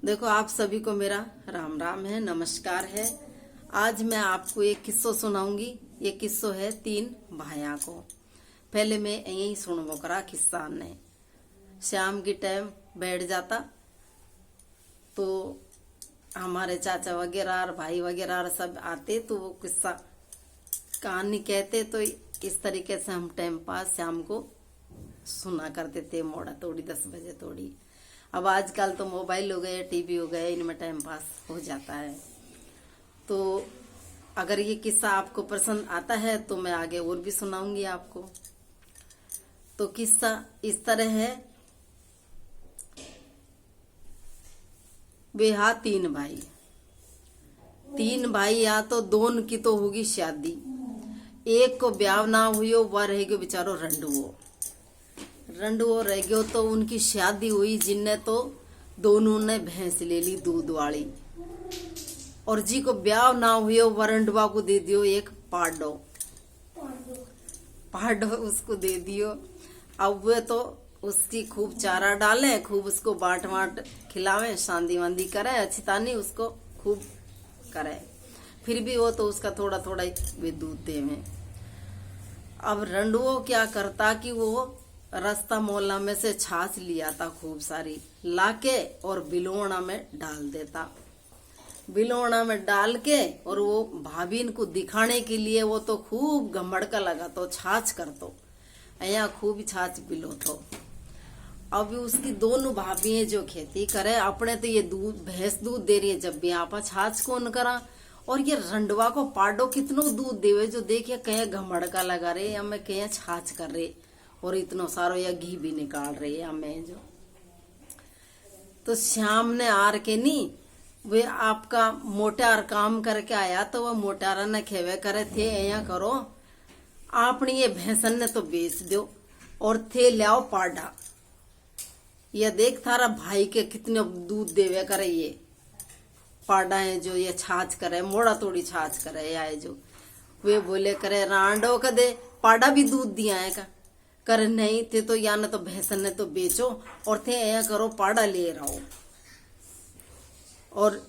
देखो, आप सभी को मेरा राम राम है, नमस्कार है। आज मैं आपको एक किस्सो सुनाऊंगी। ये किस्सो है 3 भाइयों को। पहले मैं यही सुनबो करा किस्सा ने। शाम की टाइम बैठ जाता तो हमारे चाचा वगैरह और भाई वगैरह और सब आते तो वो किस्सा कहानी कहते, तो इस तरीके से हम टाइम पास शाम को सुना करते थे। मोड़ा तोड़ी 10 बजे तोड़ी। अब आजकल तो मोबाइल हो गए, टीवी हो गए, इनमें टाइम पास हो जाता है। तो अगर ये किस्सा आपको पसंद आता है तो मैं आगे और भी सुनाऊंगी आपको। तो किस्सा इस तरह है। वे हा 3 भाई। 3 भाई या तो दोनों की तो होगी शादी, एक को ब्याह ना हुई, वह रह गयो बेचारो रंडुओ रह गयो। तो उनकी शादी हुई, जिनने तो दोनों ने भैंस ले ली दूध वाली, और जी को ब्याह ना हुए वह रंडुआ को दे दियो एक पाडो उसको दे दियो। अब वे तो उसकी खूब चारा डाले, खूब उसको बाट वाट खिलावे, शांति वांदी करे, अच्छी तानी उसको खूब करे। फिर भी वो तो उसका थोड़ा थोड़ा वे दूध देवे। अब रंडुओ क्या करता कि वो रास्ता मोहल्ला में से छाछ लिया था खूब सारी लाके, और बिलोना में डाल देता। बिलोना में डाल के और वो भाभीन को दिखाने के लिए वो तो खूब घमड़का लगा तो छाछ कर तो यहाँ खूब छाछ बिलो तो। अब उसकी दोनों भाभी जो खेती करे, अपने तो ये दूध भैंस दूध दे रही है, जब भी आप छाछ कौन करा, और ये रंडवा को पाडो कितनो दूध देवे, जो देखिए कहीं घमड़का लगा रहे या मैं कहीं छाछ कर रहे, और इतना सारो या घी भी निकाल रही है मैं जो। तो शाम ने आर के नी वे आपका मोटार काम करके आया, तो वह मोटारा ने खेवे करे थे ऐया करो, आपने ये भैंसन ने तो बेच दो और थे लाओ पाडा। ये देख थारा भाई के कितने दूध देवे करे, ये पाडा है जो ये छाछ करे, मोड़ा तोड़ी छाछ करे आए जो। वे बोले करे रांडो का दे पाडा भी दूध दिया है का कर, नहीं थे तो या न तो भैंसन ने तो बेचो, और थे ऐसा करो पाड़ा ले रहो। और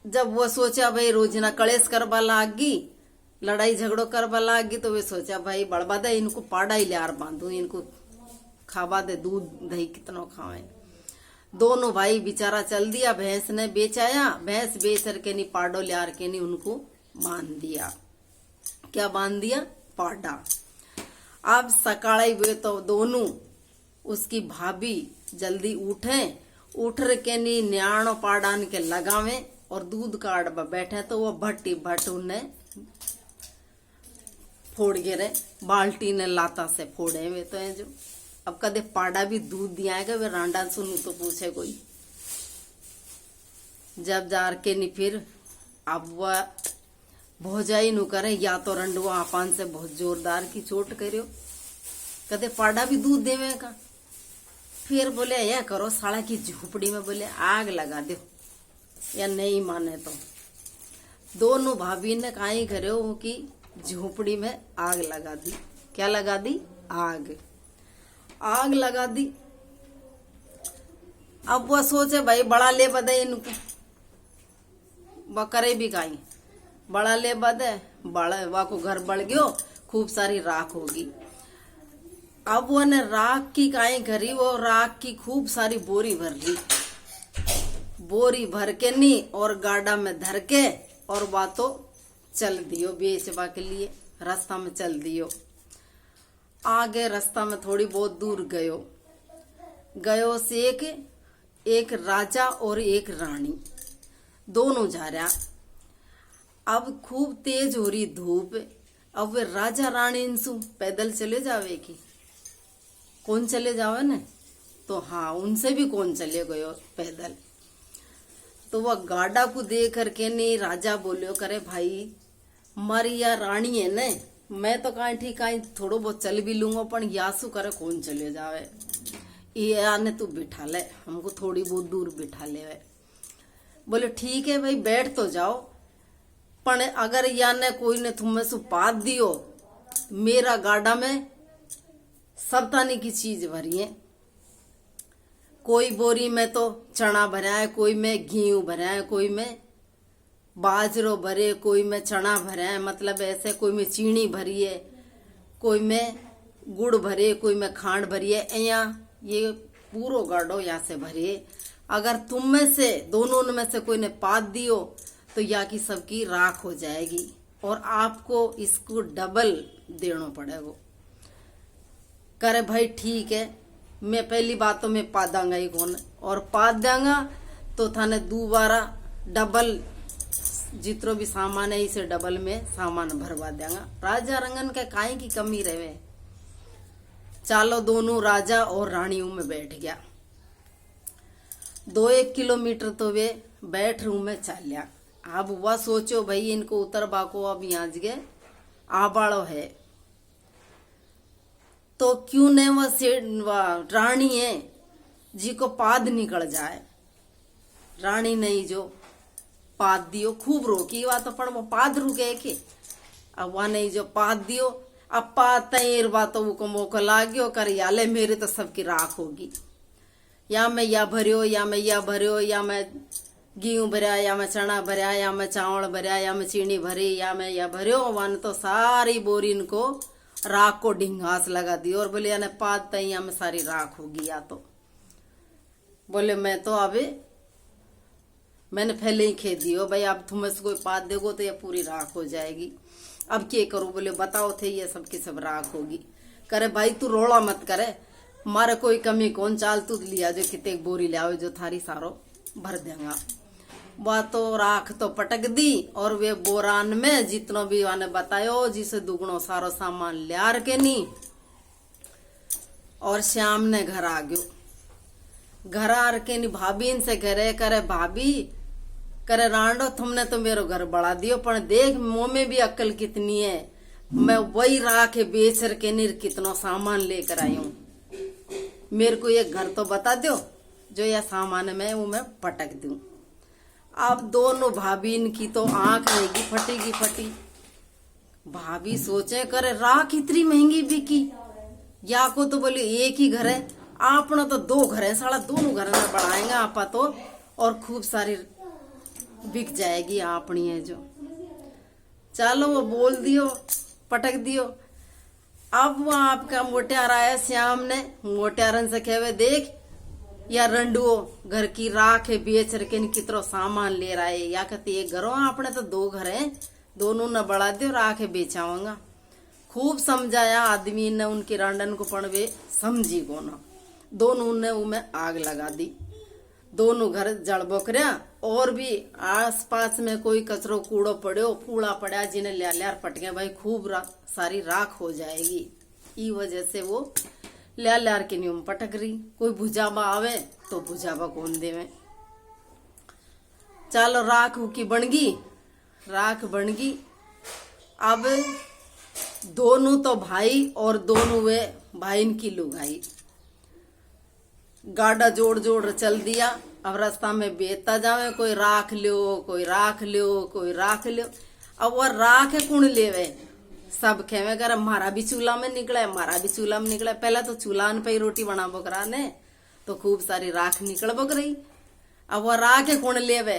जब वो सोचा भाई रोज ना कलेश करवा लागी, लड़ाई झगड़ो करवा लागी, तो वे सोचा भाई बड़बा दे इनको पाड़ा ही लियार बांधू, इनको खावा दे दूध दही कितना खावे। दोनों भाई बेचारा चल दिया, भैंस ने बेचाया, भैंस बेच के नहीं पाडो लियार के नहीं उनको बांध दिया। क्या बांध दिया? पाडा। अब सकाळी हुए तो दोनों उसकी भाभी जल्दी उठ के नी न्याणो पाडान के लगावे और दूध काट बैठे, तो वो भट्ट उन्हें फोड़ गिरे, बाल्टी ने लाता से फोड़े वे तो है जो। अब कदे पाडा भी दूध दिया है, वे रांडा सुनू तो पूछे कोई। जब जार के नी फिर अब वह भोजाई नु करे, या तो रंडुआ आपान से बहुत जोरदार की चोट करियो, कदे पाडा भी दूध देवे का। फिर बोले यह करो साला की झोपड़ी में बोले आग लगा दो, या नहीं माने तो दोनों भाभी ने काई करो कि झोपड़ी में आग लगा दी। क्या लगा दी? आग लगा दी। अब वह सोचे भाई बड़ा ले बदे इनको, वह करे भी काई बड़ा ले बदे, बड़ा वह को घर बढ़ गयो, खूब सारी राख होगी। अब वो ने राख की काई करी, वो राख की खूब सारी बोरी भर ली, बोरी भर के नी और गाड़ा में धर के, और वह तो चल दियो बेचवा के लिए, रास्ता में चल दियो। आगे रास्ता में थोड़ी बहुत दूर गयो से एक राजा और एक रानी दोनों जा रहा। अब खूब तेज हो रही धूप। अब वे राजा रानी इनसु पैदल चले जावे की, कौन चले जावे न, तो हाँ उनसे भी कौन चले गयो पैदल। तो वह गाड़ा को देख करके नहीं राजा बोलियो करे भाई मारी या रानी है न, मैं तो कहीं ठीक कहीं थोड़ो बहुत चल भी लूंगा, पर यासु करे कौन चले जावे, ये आने तू बिठा ले, हमको थोड़ी बहुत दूर बिठा ले। बोले ठीक है भाई बैठ तो जाओ, पर अगर या ने कोई ने तुम्हें सु पात दियो, मेरा गाड़ा में सब तानी की चीज भरी है, कोई बोरी में तो चना भरा है, कोई में गेहूं भरा है, कोई में बाजरो भरे, कोई में चना भरा है, मतलब ऐसे कोई में चीनी भरी है, कोई में गुड़ भरे, कोई में खांड भरी है। यहाँ ये पूरो गाढ़ो यहाँ से भरिए। अगर तुम में से दोनों में से कोई ने पात दियो तो या की सबकी राख हो जाएगी और आपको इसको डबल देना पड़ेगा। करे भाई ठीक है, मैं पहली बात तो मैं पा दूंगा ही कौन, और पा दूंगा तो थाने दोबारा डबल जितरो भी सामान है इसे डबल में सामान भरवा देंगा। राजा रंगन के काहे की कमी रहे। चालो दोनों राजा और रानियों में बैठ गया। 2-1 किलोमीटर तो वे बैठ रूम में चलिया। अब वह सोचो भाई इनको उतर बाको अब यहाँ गए आबाड़ो है तो क्यों न वह रानी है जी को पाद निकल जाए। रानी नहीं जो पाद दियो, खूब रोकी वह तो पर वो पाद रुके के। अब वह नहीं जो पाद दियो, अब पाद तैर बा तो वो मौका लाग्यो कर याले मेरे तो सबकी राख होगी। या मैं या भरियो, या मैं या भरियो, या मैं गेहूं भरया, या मैं चना भरया, या मैं चावल भरया, या मैं चीनी भरी, या मैं या भरियो। वन तो सारी बोरी इनको राख को ढिंगास लगा दी और बोले यानी पाद तई या में सारी राख होगी। या तो बोले मैं तो अभी मैंने पहले ही खेद दियो भाई, अब तुम्हें से कोई पाद देगो तो ये पूरी राख हो जाएगी। अब क्या करूं? बोले बताओ थे ये सबकी सब राख होगी। करे भाई तू रोड़ा मत करे, मारे कोई कमी कौन, चाल तू लिया जो कितने बोरी ले आओ जो थारी सारो भर देगा। वह तो राख तो पटक दी और वे बोरान में जितनो भी वाने बतायो जिसे दुगनो सारो सामान लियार के नी और श्याम ने घर आ गयो। घर आर के नी भाभी इनसे करे करे भाभी करे रांडो तुमने तो मेरो घर बढ़ा दियो, पर देख मुंह में भी अक्ल कितनी है। मैं वही राख बेच के नी कितनो सामान लेकर आई हूं। मेरे को ये घर तो बता दो जो यह सामान में वो मैं पटक दूं। अब दोनों भाभी इनकी तो आंख रहेगी फटी की फटी। भाभी सोचे करे राख इतनी महंगी बिकी, या को तो बोले एक ही घर है, आपने तो 2 घर है, साला दोनों घर में बढ़ाएंगे आपा तो और खूब सारी बिक जाएगी अपनी है जो। चलो वो बोल दियो, पटक दियो। अब वो आपका मोटियार आया श्याम ने, मोटियारन से कहे देख या रंडुओ घर की राख है बेच के कितरो सामान ले रहा है। या कहती एक घरों आपने तो 2 घर है, दोनों न बढ़ा दो राख है बेचाऊंगा। खूब समझाया आदमी ने उनकी रांडन को, पण वे समझी को ना। दोनों ने उनमें आग लगा दी। दोनों घर जड़ बकरिया और भी आस पास में कोई कचरो कूड़ो पड़ो कूड़ा पड़ा जिन्हें लियार पट गए भाई, खूब सारी राख हो जाएगी। ई वजह से वो लियार के नियम पटक रही। कोई भुजाबा आवे तो भुजाबा कौन देवे। चलो राख की बनगी, राख बनगी। अब दोनों तो भाई और दोनों वे भाई की लुगाई गाड़ा जोड़ जोड़ चल दिया। अब रास्ता में बेचता जावे, कोई राख लियो, कोई राख लियो, कोई राख लियो। अब वह राख है कौन लेवे, सब खेवे कर हमारा भी चूल्हा में निकला, हमारा भी चूल्हा में निकला। पहला तो चूल्हा पे ही रोटी बना बकरा ने तो खूब सारी राख निकल बक रही। अब वह राख है कौन लेवे,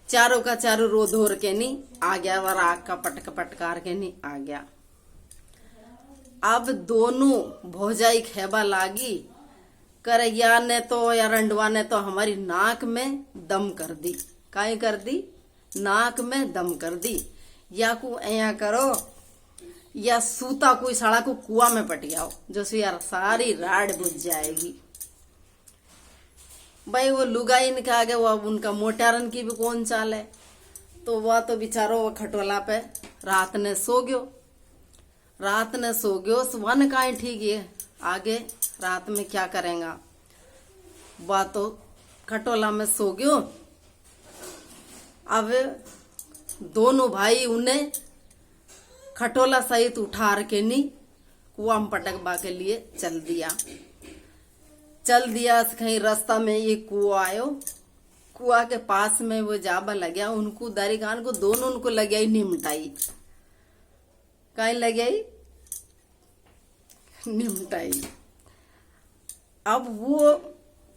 चारों का चारों रो धोर के नी आ गया, वह राख का पटक पटकार के नी आ गया। अब दोनों भौजाई खेबा लागी कर या ने तो या रंडवा ने तो हमारी नाक में दम कर दी। काहे कर दी? नाक में दम कर दी। या को ऐया करो या सूता कोई साड़ा को कुआ में पट जाओ जो यार सारी राड बुझ जाएगी। भाई वो लुगाई ने आगे वो उनका मोटारन की भी कौन चाल है, तो वह तो बेचारो वो खटोला पे रात ने सो गयो। रात ने सो गयो वन का ठीक है, आगे रात में क्या करेगा। वह तो खटोला में सो गयो। अब दोनों भाई उन्हें खटोला सहित उठार के नी कुआ में पटकबा के लिए चल दिया। कहीं रास्ता में ये कुआ आयो, कुआ के पास में वो जाबा लग्या। उनको दारिकान को दोनों उनको लग्या निमटाई। कहीं लग्याई निमटाई। अब वो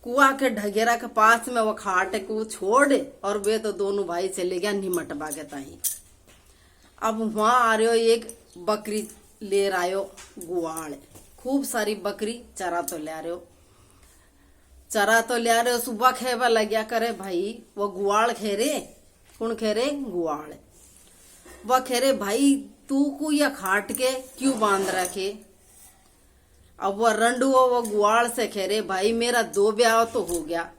कुआ के ढगेरा के पास में वो खाट को छोड़ और वे तो दोनों भाई चले गया निमटबा के ताई। अब वहां आ रहे हो एक बकरी ले आयो गुआड़, खूब सारी बकरी चरा तो ले रहे हो सुबह खेबा लग्या करे भाई वो गुआड़ खेरे कौन खेरे गुआड़ वह खेरे भाई तू को या खाट के क्यों बांध रखे। अब वह रंडू वो गुआड़ से खेरे भाई मेरा 2 ब्याह तो हो गया,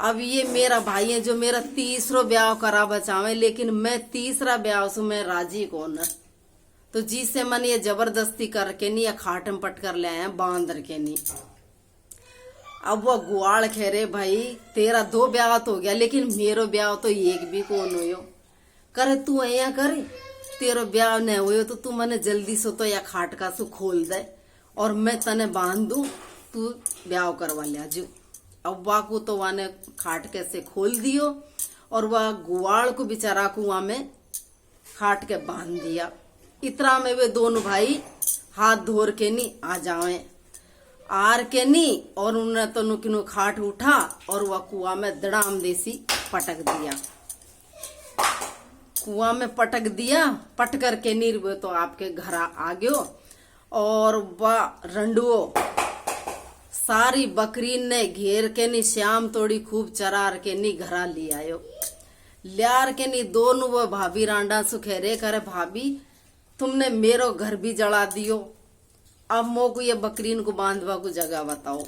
अब ये मेरा भाई है जो मेरा 3रा ब्याह करा बचावे, लेकिन मैं 3रा ब्याह से मैं राजी कौन, तो जिससे मन ये जबरदस्ती करके नहीं या खाट में पट कर ले आए बांध के नहीं। अब वह गुआड़ खेरे भाई तेरा 2 ब्याह तो हो गया, लेकिन मेरो ब्याह तो एक भी कौन हो करे, तू ऐया करे तेरो ब्याह न हो तो तू मने जल्दी से तो या खाट का सु खोल दे और मैं तने बांध दू, तू ब्याह करवा लिया जो। अब वाह को तो वाने खाट के से खोल दियो और वह गुआड़ को बेचारा कुआं में खाट के बांध दिया। इतना में वे दोनों भाई हाथ धोर के नहीं आ जावे आर के नहीं, और उन्होंने तो नुकिनो खाट उठा और वह कुआं में दड़ाम देसी पटक दिया। कुआं में पटक दिया, पट करके नीर तो आपके घर आ गयो और वह रंडुओ सारी बकरी ने घेर के नी श्याम तोड़ी खूब चरार के नी घरा ले आयो। लियार के नी दोनों वो भाभी रांडा सुखेरे करे भाभी तुमने मेरो घर भी जला दियो, अब मो को ये बकरीन को बांधवा को जगह बताओ।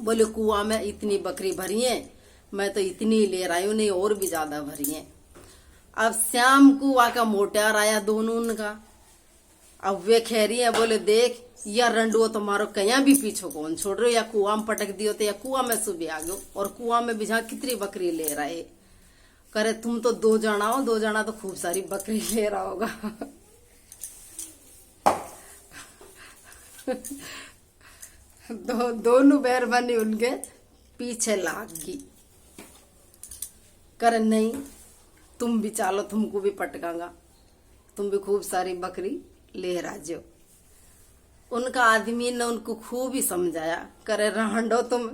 बोले कुआं में इतनी बकरी भरी है, मैं तो इतनी ले रही हूं, नहीं और भी ज्यादा भरी है। अब श्याम कुआ का मोटार आया दोनों उनका, अब वे खेरी है बोले देख या रंडुओ तुम्हारो कहीं भी पीछो कौन छोड़ रहे हो, या कुआं में पटक दियो तो या कुआं में सुबह आ गयो, और कुआं में बिझा कितनी बकरी ले रहे करे तुम तो 2 जना हो, 2 जना तो खूब सारी बकरी ले रहा होगा। दोनों बैरबनी उनके पीछे लाग गई करे नहीं तुम भी चालो, तुमको भी पटकांगा, तुम भी खूब सारी बकरी ले राजो। उनका आदमी ने उनको खूब ही समझाया करे रहंडो तुम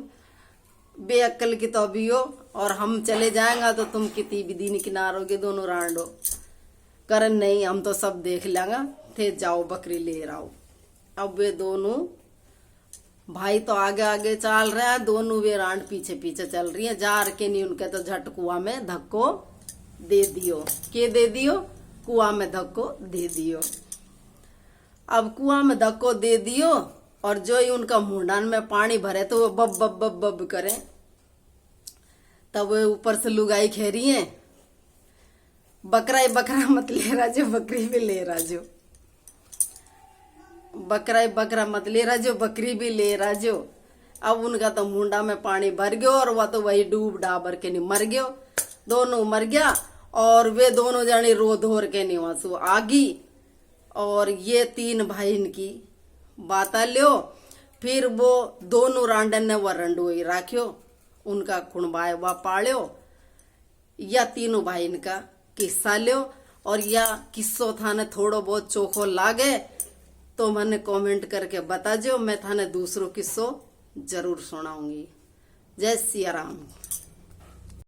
बेअक्ल की तो भी हो, और हम चले जाएंगे तो तुम कितनी भी दिन किनारोगे दोनों रांडो करे नहीं हम तो सब देख लेंगे, थे जाओ बकरी ले रहो। अब वे दोनों भाई तो आगे आगे चल रहे हैं, दोनों वे रांड पीछे पीछे चल रही है। जार के नहीं उनके तो झट कुआं में धक्को दे दियो, के दे दियो कुआं में धक्को दे दियो। अब कुआं में धक्को दे दियो और जो ही उनका मुंडान में पानी भरे तो वो बब बब बब बब करे, तब वो ऊपर से लुगाई खेरी है बकरा ही बकरा मत ले राजो, बकरी भी ले राजो, बकरा ही बकरा मत ले राजो, बकरी भी ले राजो। अब उनका तो मुंडा में पानी भर गयो और वह तो वही डूब डाबर के नहीं मर गयो, दोनों मर गया। और वे दोनों जाने रो धोर के नहीं वहां से आगी, और ये 3 भाई की बात लियो। फिर वो दोनों रांडन ने वह रंडोई राख्यो, उनका खुणबाए वा पाल्यो, या तीनों भाई का किस्सा लियो। और या किस्सो थाने थोड़ो बहुत चोखो लागे तो मैंने कमेंट करके बता जो, मैं थाने दूसरों किस्सो जरूर सुनाऊंगी। जय सिया राम।